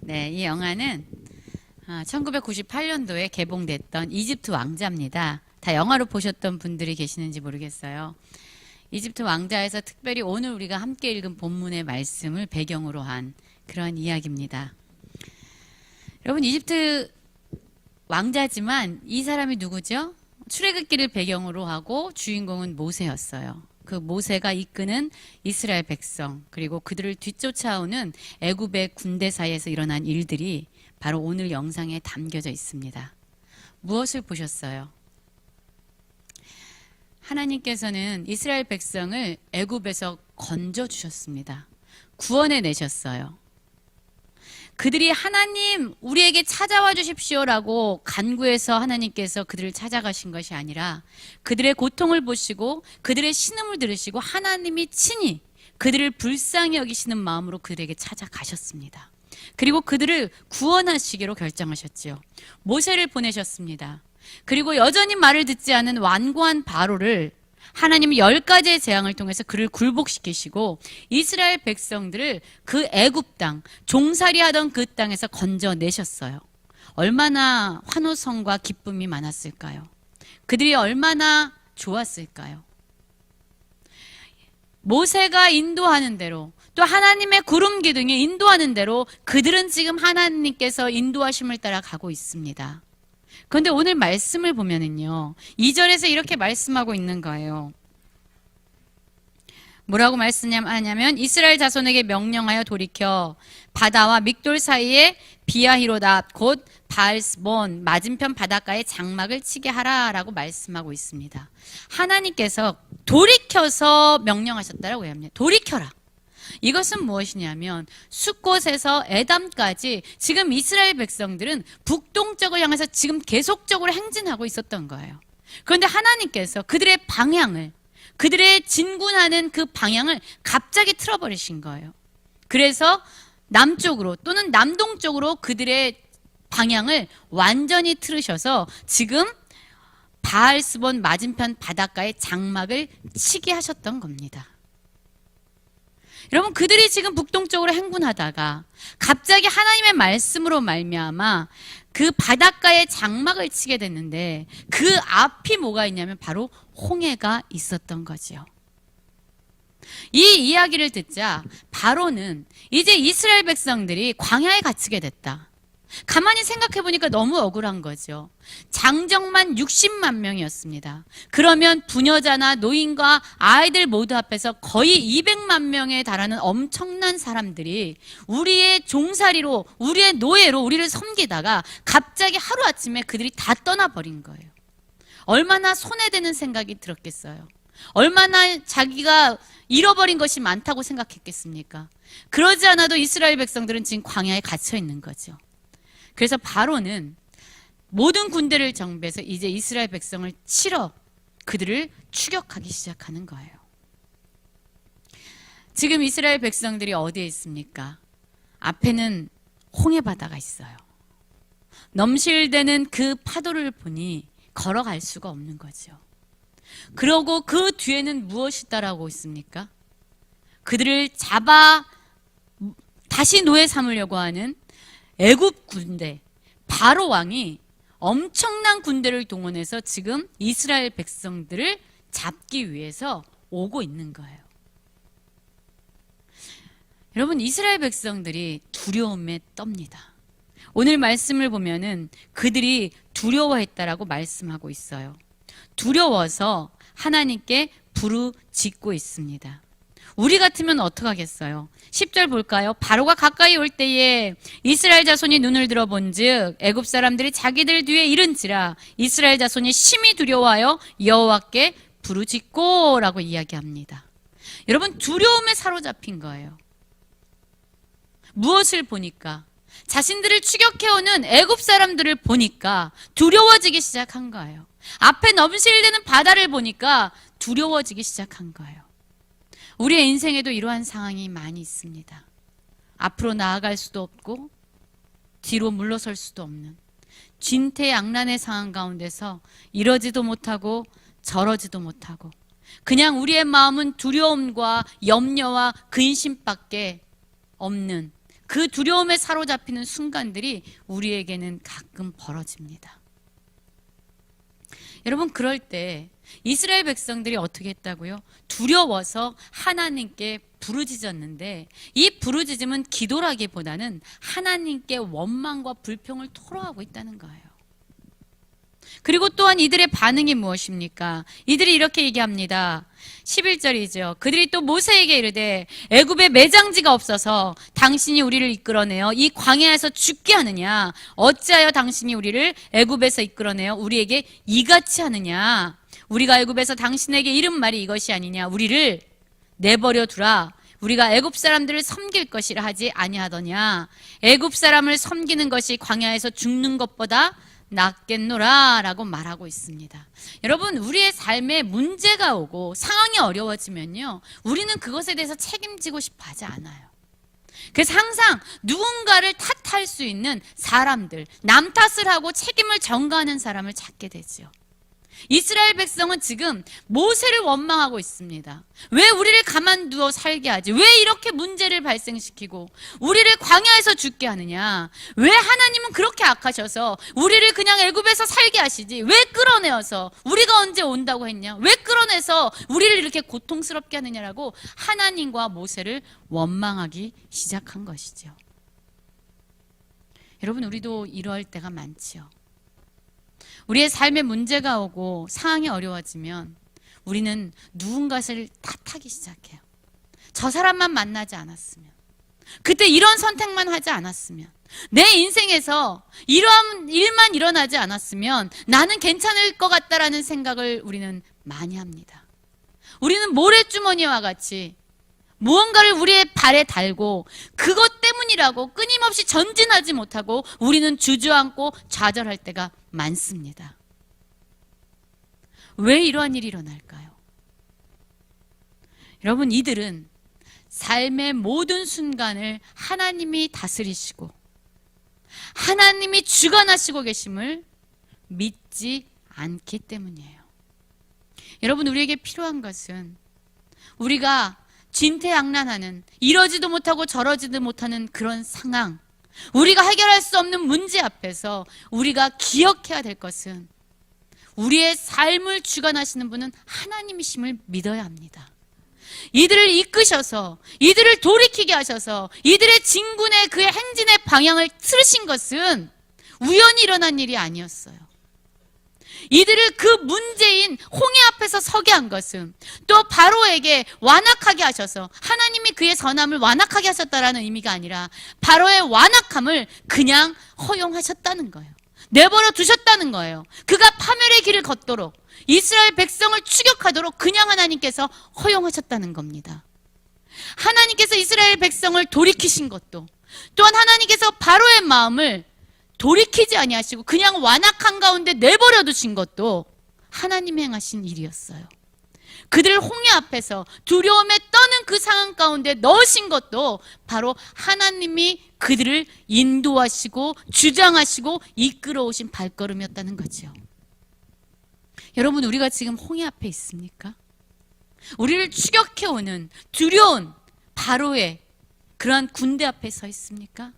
네, 이 영화는 1998년도에 개봉됐던 이집트 왕자입니다. 다 영화로 보셨던 분들이 계시는지 모르겠어요. 이집트 왕자에서 특별히 오늘 우리가 함께 읽은 본문의 말씀을 배경으로 한 그런 이야기입니다. 여러분, 이집트 왕자지만 이 사람이 누구죠? 출애굽기를 배경으로 하고 주인공은 모세였어요. 그 모세가 이끄는 이스라엘 백성, 그리고 그들을 뒤쫓아오는 애굽의 군대 사이에서 일어난 일들이 바로 오늘 영상에 담겨져 있습니다. 무엇을 보셨어요? 하나님께서는 이스라엘 백성을 애굽에서 건져 주셨습니다. 구원해 내셨어요. 그들이 하나님 우리에게 찾아와 주십시오라고 간구해서 하나님께서 그들을 찾아가신 것이 아니라 그들의 고통을 보시고 그들의 신음을 들으시고 하나님이 친히 그들을 불쌍히 여기시는 마음으로 그들에게 찾아가셨습니다. 그리고 그들을 구원하시기로 결정하셨지요. 모세를 보내셨습니다. 그리고 여전히 말을 듣지 않은 완고한 바로를 하나님은 10가지의 재앙을 통해서 그를 굴복시키시고 이스라엘 백성들을 그 애굽 땅, 종살이하던 그 땅에서 건져내셨어요. 얼마나 환호성과 기쁨이 많았을까요? 그들이 얼마나 좋았을까요? 모세가 인도하는 대로 또 하나님의 구름 기둥이 인도하는 대로 그들은 지금 하나님께서 인도하심을 따라 가고 있습니다. 그런데 오늘 말씀을 보면은요, 2절에서 이렇게 말씀하고 있는 거예요. 뭐라고 말씀하냐면 이스라엘 자손에게 명령하여 돌이켜 바다와 믹돌 사이에 비아히로다 곧 바알스본 맞은편 바닷가에 장막을 치게 하라라고 말씀하고 있습니다. 하나님께서 돌이켜서 명령하셨다라고 합니다. 돌이켜라. 이것은 무엇이냐면 숫곳에서 에담까지 지금 이스라엘 백성들은 북동쪽을 향해서 지금 계속적으로 행진하고 있었던 거예요. 그런데 하나님께서 그들의 방향을, 그들의 진군하는 그 방향을 갑자기 틀어버리신 거예요. 그래서 남쪽으로 또는 남동쪽으로 그들의 방향을 완전히 틀으셔서 지금 바알스본 맞은편 바닷가에 장막을 치게 하셨던 겁니다. 여러분, 그들이 지금 북동쪽으로 행군하다가 갑자기 하나님의 말씀으로 말미암아 그 바닷가에 장막을 치게 됐는데 그 앞이 뭐가 있냐면 바로 홍해가 있었던 거지요. 이 이야기를 듣자 바로는 이제 이스라엘 백성들이 광야에 갇히게 됐다. 가만히 생각해 보니까 너무 억울한 거죠. 장정만 60만 명이었습니다. 그러면 부녀자나 노인과 아이들 모두 합해서 거의 200만 명에 달하는 엄청난 사람들이 우리의 종살이로, 우리의 노예로 우리를 섬기다가 갑자기 하루아침에 그들이 다 떠나버린 거예요. 얼마나 손해되는 생각이 들었겠어요. 얼마나 자기가 잃어버린 것이 많다고 생각했겠습니까? 그러지 않아도 이스라엘 백성들은 지금 광야에 갇혀 있는 거죠. 그래서 바로는 모든 군대를 정비해서 이제 이스라엘 백성을 치러 그들을 추격하기 시작하는 거예요. 지금 이스라엘 백성들이 어디에 있습니까? 앞에는 홍해바다가 있어요. 넘실대는 그 파도를 보니 걸어갈 수가 없는 거죠. 그러고 그 뒤에는 무엇이 따라오고 있습니까? 그들을 잡아 다시 노예 삼으려고 하는 애굽 군대, 바로 왕이 엄청난 군대를 동원해서 지금 이스라엘 백성들을 잡기 위해서 오고 있는 거예요. 여러분, 이스라엘 백성들이 두려움에 떱니다. 오늘 말씀을 보면은 그들이 두려워했다라고 말씀하고 있어요. 두려워서 하나님께 부르짖고 있습니다. 우리 같으면 어떡하겠어요? 10절 볼까요? 바로가 가까이 올 때에 이스라엘 자손이 눈을 들어본즉 애굽 사람들이 자기들 뒤에 이른지라 이스라엘 자손이 심히 두려워하여 여호와께 부르짖고라고 이야기합니다. 여러분, 두려움에 사로잡힌 거예요. 무엇을 보니까? 자신들을 추격해오는 애굽 사람들을 보니까 두려워지기 시작한 거예요. 앞에 넘실대는 바다를 보니까 두려워지기 시작한 거예요. 우리의 인생에도 이러한 상황이 많이 있습니다. 앞으로 나아갈 수도 없고 뒤로 물러설 수도 없는 진퇴양난의 상황 가운데서 이러지도 못하고 저러지도 못하고 그냥 우리의 마음은 두려움과 염려와 근심밖에 없는 그 두려움에 사로잡히는 순간들이 우리에게는 가끔 벌어집니다. 여러분, 그럴 때 이스라엘 백성들이 어떻게 했다고요? 두려워서 하나님께 부르짖었는데, 이 부르짖음은 기도라기보다는 하나님께 원망과 불평을 토로하고 있다는 거예요. 그리고 또한 이들의 반응이 무엇입니까? 이들이 이렇게 얘기합니다. 11절이죠. 그들이 또 모세에게 이르되 애굽에 매장지가 없어서 당신이 우리를 이끌어내어 이 광야에서 죽게 하느냐? 어찌하여 당신이 우리를 애굽에서 이끌어내어 우리에게 이같이 하느냐? 우리가 애굽에서 당신에게 이른 말이 이것이 아니냐? 우리를 내버려 두라. 우리가 애굽 사람들을 섬길 것이라 하지 아니하더냐? 애굽 사람을 섬기는 것이 광야에서 죽는 것보다 낫겠노라 라고 말하고 있습니다. 여러분, 우리의 삶에 문제가 오고 상황이 어려워지면요, 우리는 그것에 대해서 책임지고 싶어 하지 않아요. 그래서 항상 누군가를 탓할 수 있는 사람들, 남 탓을 하고 책임을 전가하는 사람을 찾게 되죠. 이스라엘 백성은 지금 모세를 원망하고 있습니다. 왜 우리를 가만두어 살게 하지? 왜 이렇게 문제를 발생시키고 우리를 광야에서 죽게 하느냐? 왜 하나님은 그렇게 악하셔서 우리를 그냥 애굽에서 살게 하시지? 왜 끌어내어서 우리가 언제 온다고 했냐? 왜 끌어내서 우리를 이렇게 고통스럽게 하느냐라고 하나님과 모세를 원망하기 시작한 것이죠. 여러분, 우리도 이럴 때가 많지요. 우리의 삶에 문제가 오고 상황이 어려워지면 우리는 누군가를 탓하기 시작해요. 저 사람만 만나지 않았으면, 그때 이런 선택만 하지 않았으면, 내 인생에서 이러한 일만 일어나지 않았으면 나는 괜찮을 것 같다라는 생각을 우리는 많이 합니다. 우리는 모래주머니와 같이 무언가를 우리의 발에 달고 그것 때문이라고 끊임없이 전진하지 못하고 우리는 주저앉고 좌절할 때가 많습니다. 왜 이러한 일이 일어날까요? 여러분, 이들은 삶의 모든 순간을 하나님이 다스리시고 하나님이 주관하시고 계심을 믿지 않기 때문이에요. 여러분, 우리에게 필요한 것은 우리가 진퇴양난하는, 이러지도 못하고 저러지도 못하는 그런 상황, 우리가 해결할 수 없는 문제 앞에서 우리가 기억해야 될 것은 우리의 삶을 주관하시는 분은 하나님이심을 믿어야 합니다. 이들을 이끄셔서 이들을 돌이키게 하셔서 이들의 진군의 그 행진의 방향을 틀으신 것은 우연히 일어난 일이 아니었어요. 이들을 그 문제인 홍해 앞에서 서게 한 것은 또 바로에게 완악하게 하셔서 하나님이 그의 선함을 완악하게 하셨다라는 의미가 아니라 바로의 완악함을 그냥 허용하셨다는 거예요. 내버려 두셨다는 거예요. 그가 파멸의 길을 걷도록, 이스라엘 백성을 추격하도록 그냥 하나님께서 허용하셨다는 겁니다. 하나님께서 이스라엘 백성을 돌이키신 것도, 또한 하나님께서 바로의 마음을 돌이키지 아니하시고 그냥 완악한 가운데 내버려 두신 것도 하나님이 행하신 일이었어요. 그들을 홍해 앞에서 두려움에 떠는 그 상황 가운데 넣으신 것도 바로 하나님이 그들을 인도하시고 주장하시고 이끌어 오신 발걸음이었다는 거죠. 여러분, 우리가 지금 홍해 앞에 있습니까? 우리를 추격해오는 두려운 바로의 그러한 군대 앞에 서 있습니까?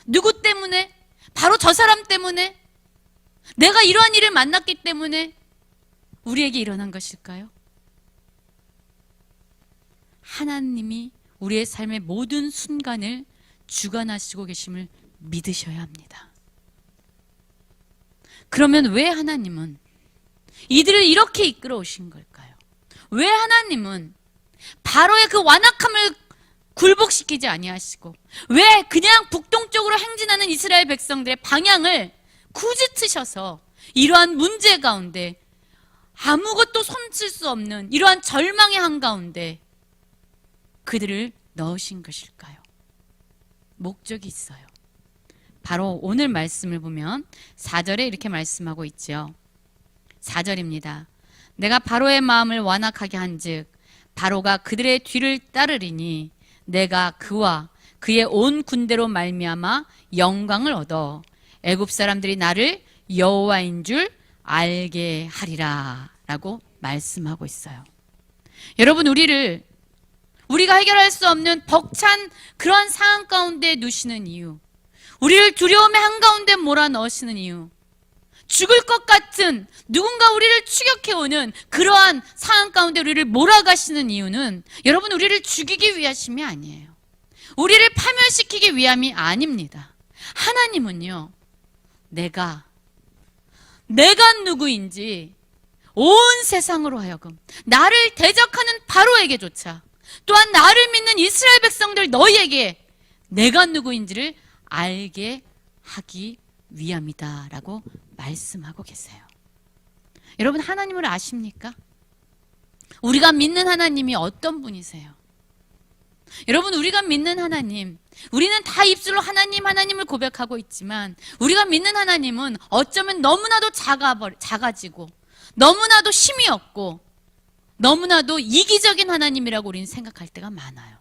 누구 때문에? 바로 저 사람 때문에, 내가 이러한 일을 만났기 때문에 우리에게 일어난 것일까요? 하나님이 우리의 삶의 모든 순간을 주관하시고 계심을 믿으셔야 합니다. 그러면 왜 하나님은 이들을 이렇게 이끌어 오신 걸까요? 왜 하나님은 바로의 그 완악함을 굴복시키지 아니하시고 왜 그냥 북동쪽으로 행진하는 이스라엘 백성들의 방향을 굳이 트셔서 이러한 문제 가운데, 아무것도 손쓸 수 없는 이러한 절망의 한가운데 그들을 넣으신 것일까요? 목적이 있어요. 바로 오늘 말씀을 보면 4절에 이렇게 말씀하고 있죠. 4절입니다. 내가 바로의 마음을 완악하게 한즉 바로가 그들의 뒤를 따르리니 내가 그와 그의 온 군대로 말미암아 영광을 얻어 애굽 사람들이 나를 여호와인 줄 알게 하리라 라고 말씀하고 있어요. 여러분, 우리를 우리가 해결할 수 없는 벅찬 그런 상황 가운데 누시는 이유, 우리를 두려움의 한가운데 몰아넣으시는 이유, 죽을 것 같은 누군가 우리를 추격해오는 그러한 상황 가운데 우리를 몰아가시는 이유는 여러분 우리를 죽이기 위하심이 아니에요. 우리를 파멸시키기 위함이 아닙니다. 하나님은요, 내가 누구인지 온 세상으로 하여금 나를 대적하는 바로에게조차, 또한 나를 믿는 이스라엘 백성들 너희에게 내가 누구인지를 알게 하기 위함이다 라고 말씀하고 계세요. 여러분, 하나님을 아십니까? 우리가 믿는 하나님이 어떤 분이세요? 여러분, 우리가 믿는 하나님, 우리는 다 입술로 하나님을 고백하고 있지만 우리가 믿는 하나님은 어쩌면 너무나도 작아지고 너무나도 힘이 없고 너무나도 이기적인 하나님이라고 우리는 생각할 때가 많아요.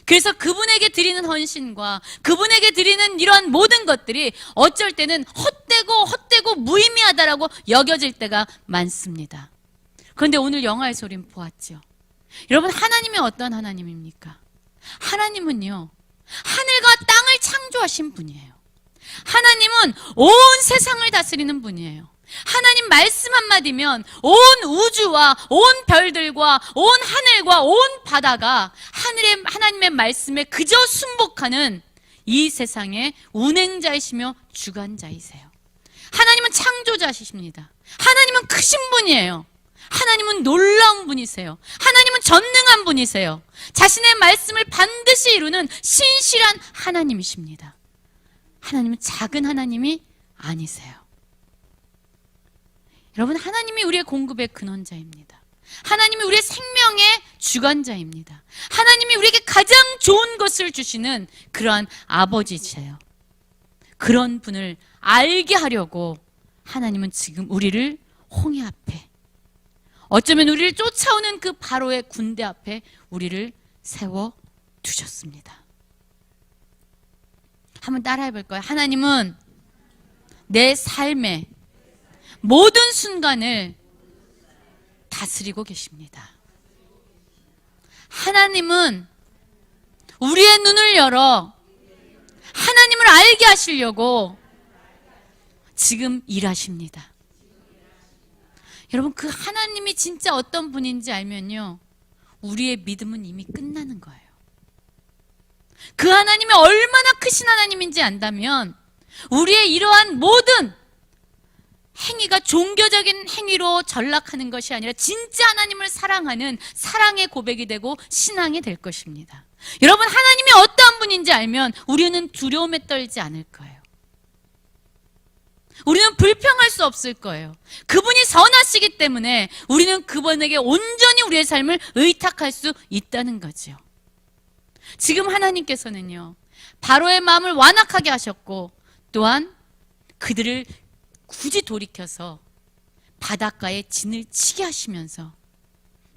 그래서 그분에게 드리는 헌신과 그분에게 드리는 이러한 모든 것들이 어쩔 때는 헛되고 무의미하다라고 여겨질 때가 많습니다. 그런데 오늘 영화에서 우리는 보았죠. 여러분, 하나님이 어떤 하나님입니까? 하나님은요, 하늘과 땅을 창조하신 분이에요. 하나님은 온 세상을 다스리는 분이에요. 하나님 말씀 한마디면 온 우주와 온 별들과 온 하늘과 온 바다가 하나님의 말씀에 그저 순복하는 이 세상의 운행자이시며 주관자이세요. 하나님은 창조자이십니다. 하나님은 크신 분이에요. 하나님은 놀라운 분이세요. 하나님은 전능한 분이세요. 자신의 말씀을 반드시 이루는 신실한 하나님이십니다. 하나님은 작은 하나님이 아니세요. 여러분, 하나님이 우리의 공급의 근원자입니다. 하나님이 우리의 생명의 주관자입니다. 하나님이 우리에게 가장 좋은 것을 주시는 그러한 아버지세요. 그런 분을 알게 하려고 하나님은 지금 우리를 홍해 앞에, 어쩌면 우리를 쫓아오는 그 바로의 군대 앞에 우리를 세워두셨습니다. 한번 따라해 볼까요? 하나님은 내 삶의 모든 순간을 다스리고 계십니다. 하나님은 우리의 눈을 열어 하나님을 알게 하시려고 지금 일하십니다. 여러분, 그 하나님이 진짜 어떤 분인지 알면요, 우리의 믿음은 이미 끝나는 거예요. 그 하나님이 얼마나 크신 하나님인지 안다면 우리의 이러한 모든 행위가 종교적인 행위로 전락하는 것이 아니라 진짜 하나님을 사랑하는 사랑의 고백이 되고 신앙이 될 것입니다. 여러분, 하나님이 어떠한 분인지 알면 우리는 두려움에 떨지 않을 거예요. 우리는 불평할 수 없을 거예요. 그분이 선하시기 때문에 우리는 그분에게 온전히 우리의 삶을 의탁할 수 있다는 거죠. 지금 하나님께서는요, 바로의 마음을 완악하게 하셨고 또한 그들을 굳이 돌이켜서 바닷가에 진을 치게 하시면서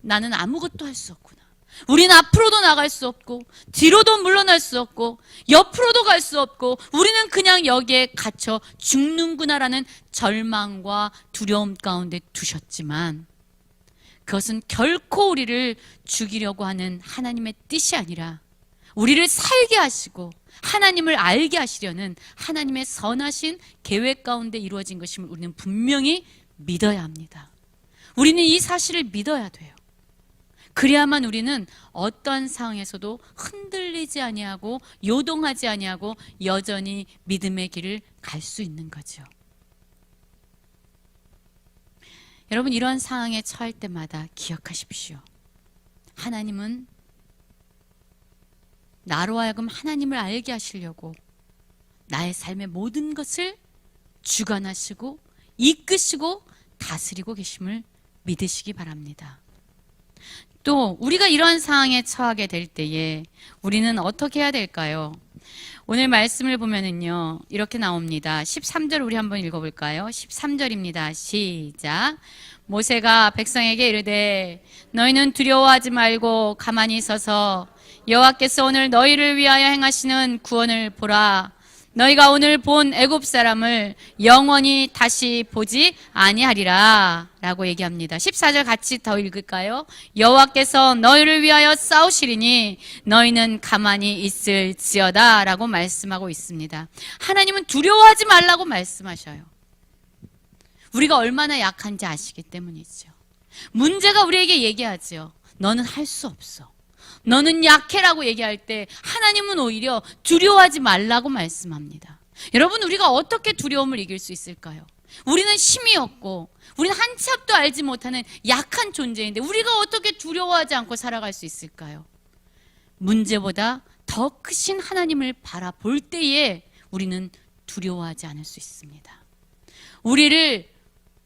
나는 아무것도 할 수 없구나. 우리는 앞으로도 나갈 수 없고 뒤로도 물러날 수 없고 옆으로도 갈 수 없고 우리는 그냥 여기에 갇혀 죽는구나라는 절망과 두려움 가운데 두셨지만 그것은 결코 우리를 죽이려고 하는 하나님의 뜻이 아니라 우리를 살게 하시고 하나님을 알게 하시려는 하나님의 선하신 계획 가운데 이루어진 것임을 우리는 분명히 믿어야 합니다. 우리는 이 사실을 믿어야 돼요. 그래야만 우리는 어떤 상황에서도 흔들리지 아니하고 요동하지 아니하고 여전히 믿음의 길을 갈 수 있는 거죠. 여러분, 이런 상황에 처할 때마다 기억하십시오. 하나님은 나로 하여금 하나님을 알게 하시려고 나의 삶의 모든 것을 주관하시고 이끄시고 다스리고 계심을 믿으시기 바랍니다. 또 우리가 이런 상황에 처하게 될 때에 우리는 어떻게 해야 될까요? 오늘 말씀을 보면은요, 이렇게 나옵니다. 13절 우리 한번 읽어볼까요? 13절입니다. 시작. 모세가 백성에게 이르되 너희는 두려워하지 말고 가만히 서서 여호와께서 오늘 너희를 위하여 행하시는 구원을 보라. 너희가 오늘 본 애굽 사람을 영원히 다시 보지 아니하리라 라고 얘기합니다. 14절 같이 더 읽을까요? 여호와께서 너희를 위하여 싸우시리니 너희는 가만히 있을지어다 라고 말씀하고 있습니다. 하나님은 두려워하지 말라고 말씀하셔요. 우리가 얼마나 약한지 아시기 때문이죠. 문제가 우리에게 얘기하죠. 너는 할 수 없어. 너는 약해라고 얘기할 때 하나님은 오히려 두려워하지 말라고 말씀합니다. 여러분, 우리가 어떻게 두려움을 이길 수 있을까요? 우리는 힘이 없고 우리는 한 치 앞도 알지 못하는 약한 존재인데 우리가 어떻게 두려워하지 않고 살아갈 수 있을까요? 문제보다 더 크신 하나님을 바라볼 때에 우리는 두려워하지 않을 수 있습니다. 우리를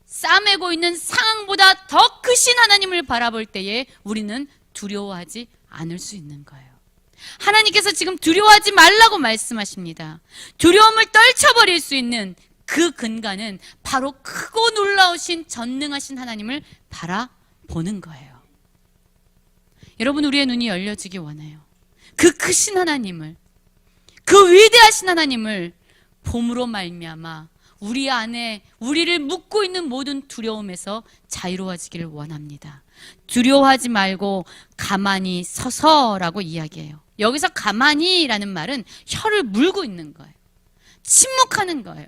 싸매고 있는 상황보다 더 크신 하나님을 바라볼 때에 우리는 두려워하지 않을 수 있는 거예요. 하나님께서 지금 두려워하지 말라고 말씀하십니다. 두려움을 떨쳐버릴 수 있는 그 근간은 바로 크고 놀라우신 전능하신 하나님을 바라보는 거예요. 여러분, 우리의 눈이 열려지기 원해요. 그 크신 하나님을, 그 위대하신 하나님을 봄으로 말미암아 우리 안에 우리를 묶고 있는 모든 두려움에서 자유로워지기를 원합니다. 두려워하지 말고 가만히 서서라고 이야기해요. 여기서 가만히라는 말은 혀를 물고 있는 거예요. 침묵하는 거예요.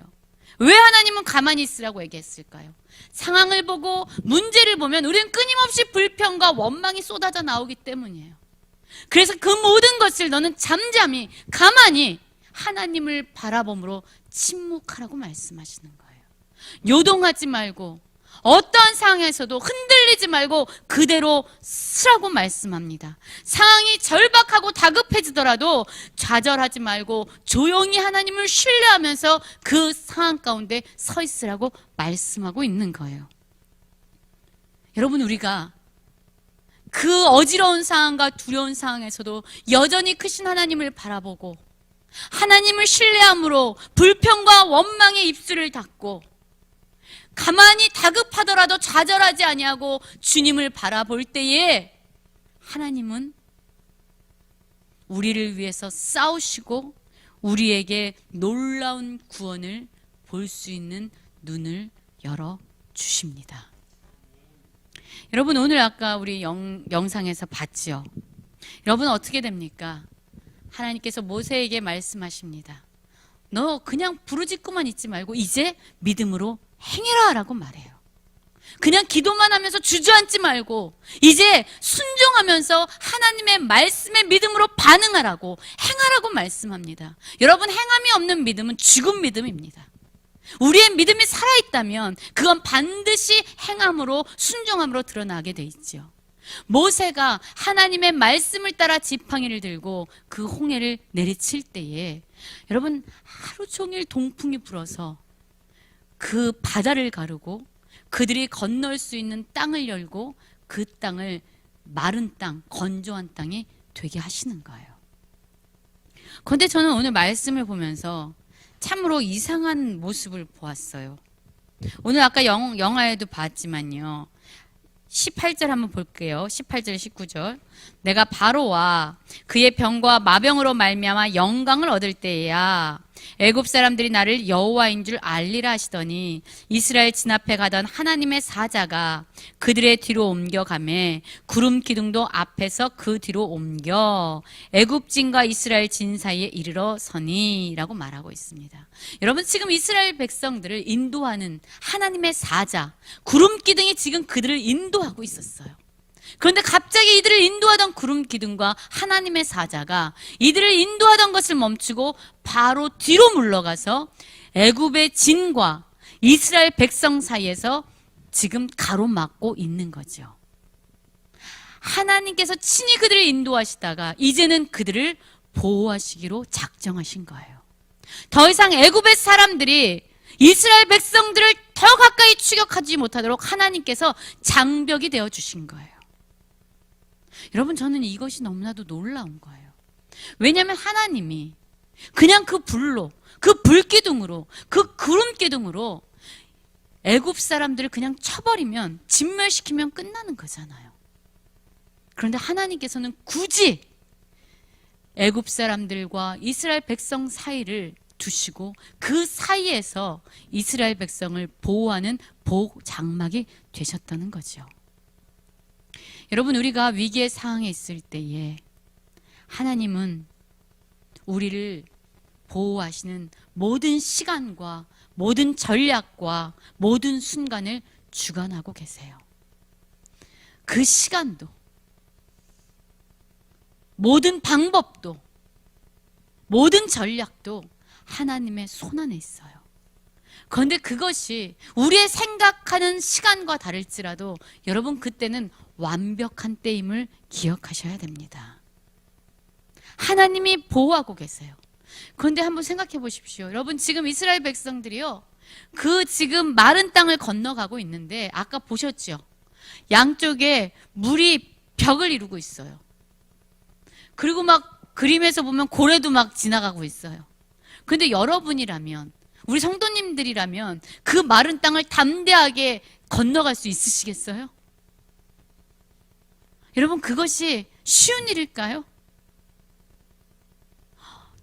왜 하나님은 가만히 있으라고 얘기했을까요? 상황을 보고 문제를 보면 우리는 끊임없이 불평과 원망이 쏟아져 나오기 때문이에요. 그래서 그 모든 것을 너는 잠잠히 가만히 하나님을 바라봄으로 침묵하라고 말씀하시는 거예요. 요동하지 말고 어떠한 상황에서도 흔들리지 말고 그대로 쓰라고 말씀합니다. 상황이 절박하고 다급해지더라도 좌절하지 말고 조용히 하나님을 신뢰하면서 그 상황 가운데 서 있으라고 말씀하고 있는 거예요. 여러분, 우리가 그 어지러운 상황과 두려운 상황에서도 여전히 크신 하나님을 바라보고 하나님을 신뢰함으로 불평과 원망의 입술을 닫고 가만히 다급하더라도 좌절하지 아니하고 주님을 바라볼 때에 하나님은 우리를 위해서 싸우시고 우리에게 놀라운 구원을 볼 수 있는 눈을 열어주십니다. 여러분, 오늘 아까 우리 영상에서 봤지요. 여러분, 어떻게 됩니까? 하나님께서 모세에게 말씀하십니다. 너 그냥 부르짖고만 있지 말고 이제 믿음으로 행해라 라고 말해요. 그냥 기도만 하면서 주저앉지 말고 이제 순종하면서 하나님의 말씀에 믿음으로 반응하라고, 행하라고 말씀합니다. 여러분, 행함이 없는 믿음은 죽은 믿음입니다. 우리의 믿음이 살아있다면 그건 반드시 행함으로, 순종함으로 드러나게 돼 있죠. 모세가 하나님의 말씀을 따라 지팡이를 들고 그 홍해를 내리칠 때에 여러분, 하루 종일 동풍이 불어서 그 바다를 가르고 그들이 건널 수 있는 땅을 열고 그 땅을 마른 땅, 건조한 땅이 되게 하시는 거예요. 그런데 저는 오늘 말씀을 보면서 참으로 이상한 모습을 보았어요. 오늘 아까 영화에도 봤지만요. 18절 한번 볼게요. 18절 19절. 내가 바로와 그의 병과 마병으로 말미암아 영광을 얻을 때야 애굽 사람들이 나를 여호와인 줄 알리라 하시더니 이스라엘 진 앞에 가던 하나님의 사자가 그들의 뒤로 옮겨가매 구름 기둥도 앞에서 그 뒤로 옮겨 애굽 진과 이스라엘 진 사이에 이르러 서니라고 말하고 있습니다. 여러분, 지금 이스라엘 백성들을 인도하는 하나님의 사자, 구름 기둥이 지금 그들을 인도하고 있었어요. 그런데 갑자기 이들을 인도하던 구름 기둥과 하나님의 사자가 이들을 인도하던 것을 멈추고 바로 뒤로 물러가서 애굽의 진과 이스라엘 백성 사이에서 지금 가로막고 있는 거죠. 하나님께서 친히 그들을 인도하시다가 이제는 그들을 보호하시기로 작정하신 거예요. 더 이상 애굽의 사람들이 이스라엘 백성들을 더 가까이 추격하지 못하도록 하나님께서 장벽이 되어 주신 거예요. 여러분, 저는 이것이 너무나도 놀라운 거예요. 왜냐하면 하나님이 그냥 그 불로, 그 불기둥으로, 그 구름기둥으로 애굽 사람들을 그냥 쳐버리면, 진멸시키면 끝나는 거잖아요. 그런데 하나님께서는 굳이 애굽 사람들과 이스라엘 백성 사이를 두시고 그 사이에서 이스라엘 백성을 보호하는 보호 장막이 되셨다는 거죠. 여러분, 우리가 위기의 상황에 있을 때에 하나님은 우리를 보호하시는 모든 시간과 모든 전략과 모든 순간을 주관하고 계세요. 그 시간도, 모든 방법도, 모든 전략도 하나님의 손 안에 있어요. 그런데 그것이 우리의 생각하는 시간과 다를지라도 여러분, 그때는 완벽한 때임을 기억하셔야 됩니다. 하나님이 보호하고 계세요. 그런데 한번 생각해 보십시오. 여러분, 지금 이스라엘 백성들이요, 그 지금 마른 땅을 건너가고 있는데 아까 보셨죠? 양쪽에 물이 벽을 이루고 있어요. 그리고 막 그림에서 보면 고래도 막 지나가고 있어요. 그런데 여러분이라면, 우리 성도님들이라면 그 마른 땅을 담대하게 건너갈 수 있으시겠어요? 여러분, 그것이 쉬운 일일까요?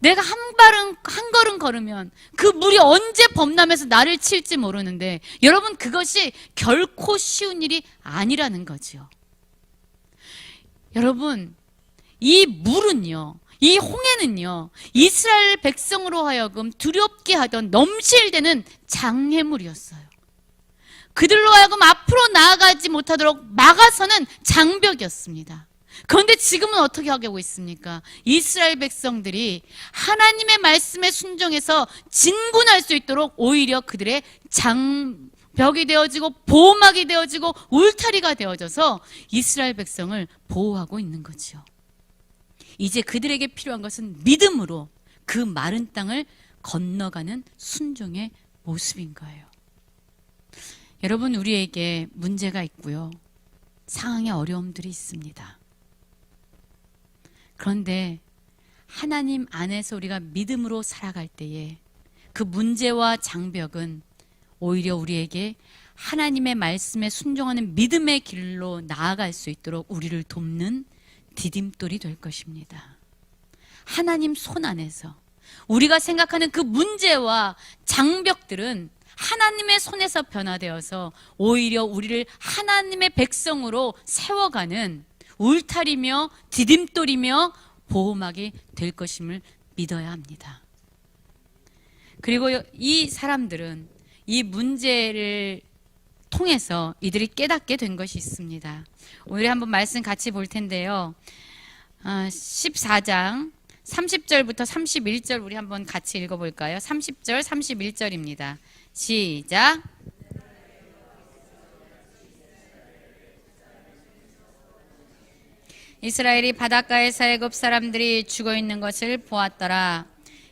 내가 한 걸음 걸으면 그 물이 언제 범람해서 나를 칠지 모르는데, 여러분, 그것이 결코 쉬운 일이 아니라는 거죠. 여러분, 이 물은요, 이 홍해는요, 이스라엘 백성으로 하여금 두렵게 하던 넘실대는 장애물이었어요. 그들로 하여금 앞으로 나아가지 못하도록 막아서는 장벽이었습니다. 그런데 지금은 어떻게 하고 있습니까? 이스라엘 백성들이 하나님의 말씀에 순종해서 진군할 수 있도록 오히려 그들의 장벽이 되어지고 보호막이 되어지고 울타리가 되어져서 이스라엘 백성을 보호하고 있는 거죠. 이제 그들에게 필요한 것은 믿음으로 그 마른 땅을 건너가는 순종의 모습인 거예요. 여러분, 우리에게 문제가 있고요, 상황의 어려움들이 있습니다. 그런데 하나님 안에서 우리가 믿음으로 살아갈 때에 그 문제와 장벽은 오히려 우리에게 하나님의 말씀에 순종하는 믿음의 길로 나아갈 수 있도록 우리를 돕는 디딤돌이 될 것입니다. 하나님 손 안에서 우리가 생각하는 그 문제와 장벽들은 하나님의 손에서 변화되어서 오히려 우리를 하나님의 백성으로 세워가는 울타리며 디딤돌이며 보호막이 될 것임을 믿어야 합니다. 그리고 이 사람들은 이 문제를 통해서 이들이 깨닫게 된 것이 있습니다. 오늘 한번 말씀 같이 볼 텐데요. 14장 30절부터 31절 우리 한번 같이 읽어볼까요? 30절, 31절입니다. 시작. 이스라엘이 바닷가에서 애굽 사람들이 죽어 있는 것을 보았더라.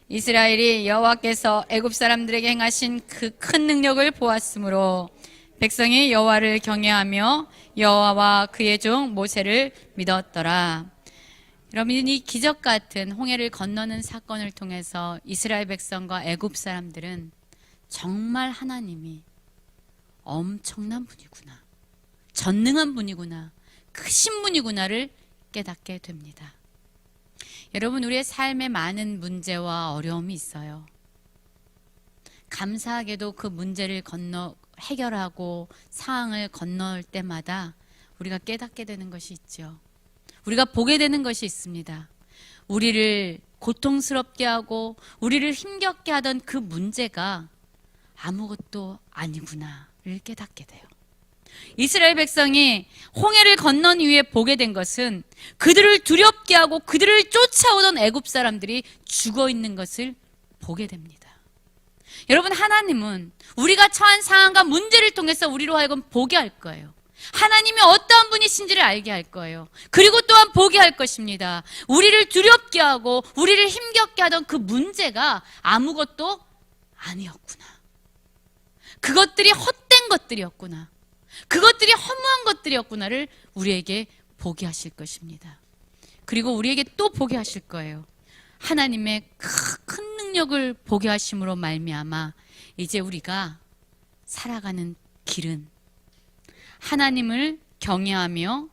이스라엘이 여호와께서 애굽 사람들에게 행하신 그 큰 능력을 보았으므로 백성이 여호와를 경외하며 여호와와 그의 종 모세를 믿었더라. 여러분, 이 기적 같은 홍해를 건너는 사건을 통해서 이스라엘 백성과 애굽 사람들은 정말 하나님이 엄청난 분이구나, 전능한 분이구나, 크신 분이구나를 깨닫게 됩니다. 여러분, 우리의 삶에 많은 문제와 어려움이 있어요. 감사하게도 그 문제를 해결하고 상황을 건널 때마다 우리가 깨닫게 되는 것이 있죠. 우리가 보게 되는 것이 있습니다. 우리를 고통스럽게 하고 우리를 힘겹게 하던 그 문제가 아무것도 아니구나를 깨닫게 돼요. 이스라엘 백성이 홍해를 건넌 이후에 보게 된 것은 그들을 두렵게 하고 그들을 쫓아오던 애굽 사람들이 죽어 있는 것을 보게 됩니다. 여러분, 하나님은 우리가 처한 상황과 문제를 통해서 우리로 하여금 보게 할 거예요. 하나님이 어떠한 분이신지를 알게 할 거예요. 그리고 또한 보게 할 것입니다. 우리를 두렵게 하고 우리를 힘겹게 하던 그 문제가 아무것도 아니었구나. 그것들이 헛된 것들이었구나. 그것들이 허무한 것들이었구나를 우리에게 보게 하실 것입니다. 그리고 우리에게 또 보게 하실 거예요. 하나님의 큰 능력을 보게 하심으로 말미암아 이제 우리가 살아가는 길은 하나님을 경외하며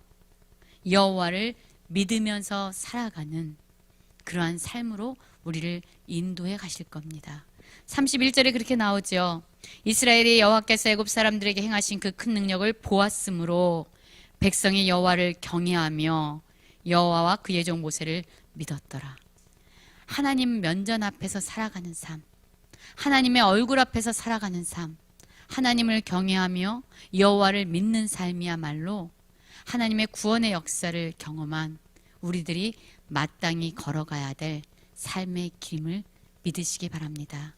여호와를 믿으면서 살아가는 그러한 삶으로 우리를 인도해 가실 겁니다. 31절에 그렇게 나오죠. 이스라엘이 여호와께서 애굽 사람들에게 행하신 그 큰 능력을 보았으므로 백성이 여호와를 경외하며 여호와와 그의 종 모세를 믿었더라. 하나님 면전 앞에서 살아가는 삶, 하나님의 얼굴 앞에서 살아가는 삶, 하나님을 경외하며 여호와를 믿는 삶이야말로 하나님의 구원의 역사를 경험한 우리들이 마땅히 걸어가야 될 삶의 길임을 믿으시기 바랍니다.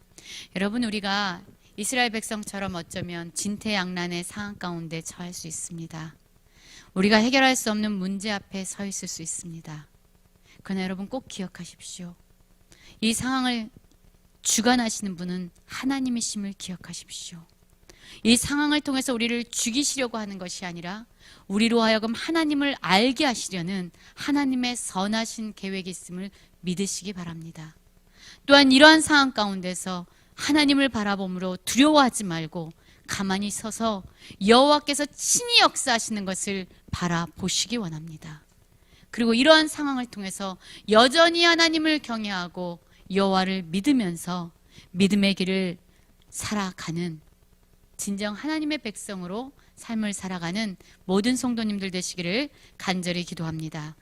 여러분, 우리가 이스라엘 백성처럼 어쩌면 진퇴양난의 상황 가운데 처할 수 있습니다. 우리가 해결할 수 없는 문제 앞에 서 있을 수 있습니다. 그러나 여러분 꼭 기억하십시오. 이 상황을 주관하시는 분은 하나님이심을 기억하십시오. 이 상황을 통해서 우리를 죽이시려고 하는 것이 아니라 우리로 하여금 하나님을 알게 하시려는 하나님의 선하신 계획이 있음을 믿으시기 바랍니다. 또한 이러한 상황 가운데서 하나님을 바라봄으로 두려워하지 말고 가만히 서서 여호와께서 친히 역사하시는 것을 바라보시기 원합니다. 그리고 이러한 상황을 통해서 여전히 하나님을 경외하고 여호와를 믿으면서 믿음의 길을 살아가는 진정 하나님의 백성으로 삶을 살아가는 모든 성도님들 되시기를 간절히 기도합니다.